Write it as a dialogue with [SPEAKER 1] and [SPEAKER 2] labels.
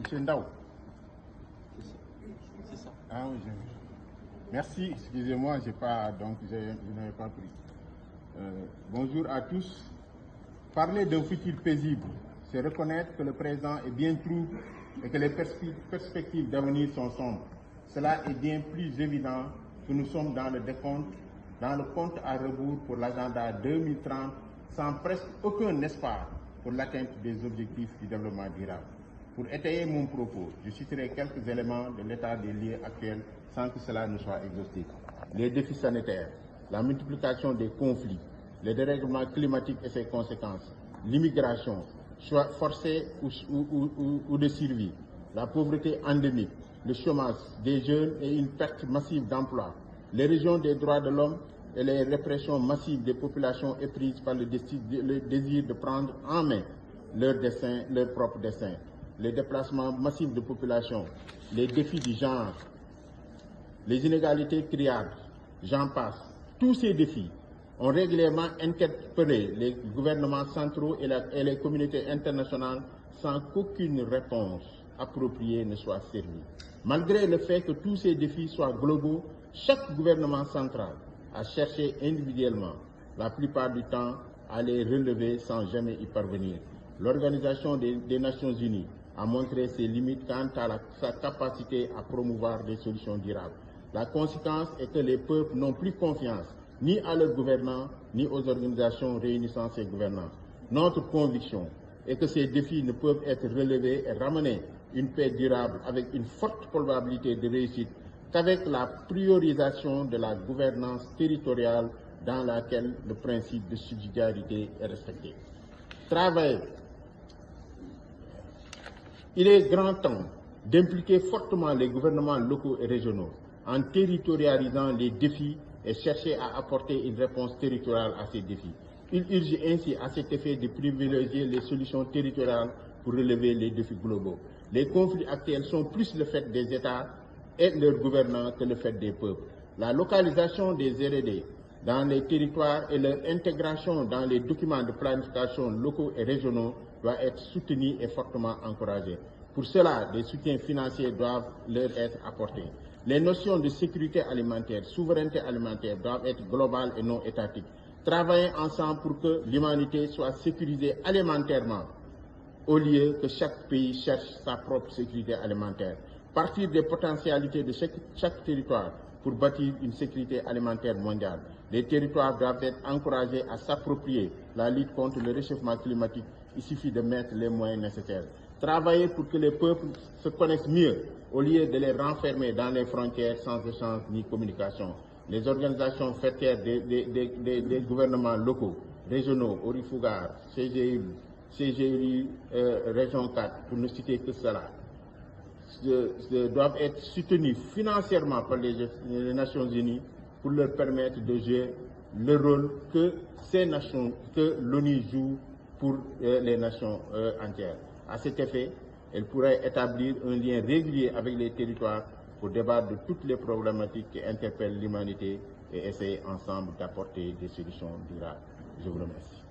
[SPEAKER 1] Monsieur Ndao.
[SPEAKER 2] C'est ça.
[SPEAKER 1] Ah oui, merci, excusez-moi, je n'avais pas pris. Bonjour à tous. Parler d'un futur paisible, c'est reconnaître que le présent est bien trouble et que les perspectives d'avenir sont sombres. Cela est bien plus évident que nous sommes dans le compte à rebours pour l'agenda 2030, sans presque aucun espoir pour l'atteinte des objectifs du développement durable. Pour étayer mon propos, je citerai quelques éléments de l'état des lieux actuel sans que cela ne soit exhaustif. Les défis sanitaires, la multiplication des conflits, le dérèglement climatique et ses conséquences, l'immigration, choix forcé ou de survie, la pauvreté endémique, le chômage des jeunes et une perte massive d'emplois, l'érosion des droits de l'homme et les répressions massives des populations éprises par le désir de prendre en main leur propre destin, les déplacements massifs de population, les défis du genre, les inégalités criardes, j'en passe. Tous ces défis ont régulièrement interpellé les gouvernements centraux et les communautés internationales sans qu'aucune réponse appropriée ne soit servie. Malgré le fait que tous ces défis soient globaux, chaque gouvernement central a cherché individuellement, la plupart du temps, à les relever sans jamais y parvenir. L'Organisation des Nations Unies a montré ses limites quant à sa capacité à promouvoir des solutions durables. La conséquence est que les peuples n'ont plus confiance ni à leurs gouvernants, ni aux organisations réunissant ces gouvernants. Notre conviction est que ces défis ne peuvent être relevés et ramener une paix durable avec une forte probabilité de réussite qu'avec la priorisation de la gouvernance territoriale dans laquelle le principe de subsidiarité est respecté. Travailler. Il est grand temps d'impliquer fortement les gouvernements locaux et régionaux en territorialisant les défis et chercher à apporter une réponse territoriale à ces défis. Il urge ainsi à cet effet de privilégier les solutions territoriales pour relever les défis globaux. Les conflits actuels sont plus le fait des États et leurs gouvernants que le fait des peuples. La localisation des R&D dans les territoires et leur intégration dans les documents de planification locaux et régionaux doit être soutenue et fortement encouragée. Pour cela, des soutiens financiers doivent leur être apportés. Les notions de sécurité alimentaire, souveraineté alimentaire doivent être globales et non étatiques. Travailler ensemble pour que l'humanité soit sécurisée alimentairement, au lieu que chaque pays cherche sa propre sécurité alimentaire. Partir des potentialités de chaque territoire pour bâtir une sécurité alimentaire mondiale. Les territoires doivent être encouragés à s'approprier la lutte contre le réchauffement climatique. Il suffit de mettre les moyens nécessaires. Travailler pour que les peuples se connaissent mieux, au lieu de les renfermer dans les frontières sans échange ni communication. Les organisations faîtières des gouvernements locaux, régionaux, Orifugar, CGI Région 4, pour ne citer que cela, doivent être soutenus financièrement par les Nations Unies pour leur permettre de jouer le rôle que l'ONU joue pour les nations entières. À cet effet, elle pourrait établir un lien régulier avec les territoires pour débattre de toutes les problématiques qui interpellent l'humanité et essayer ensemble d'apporter des solutions durables. Je vous remercie.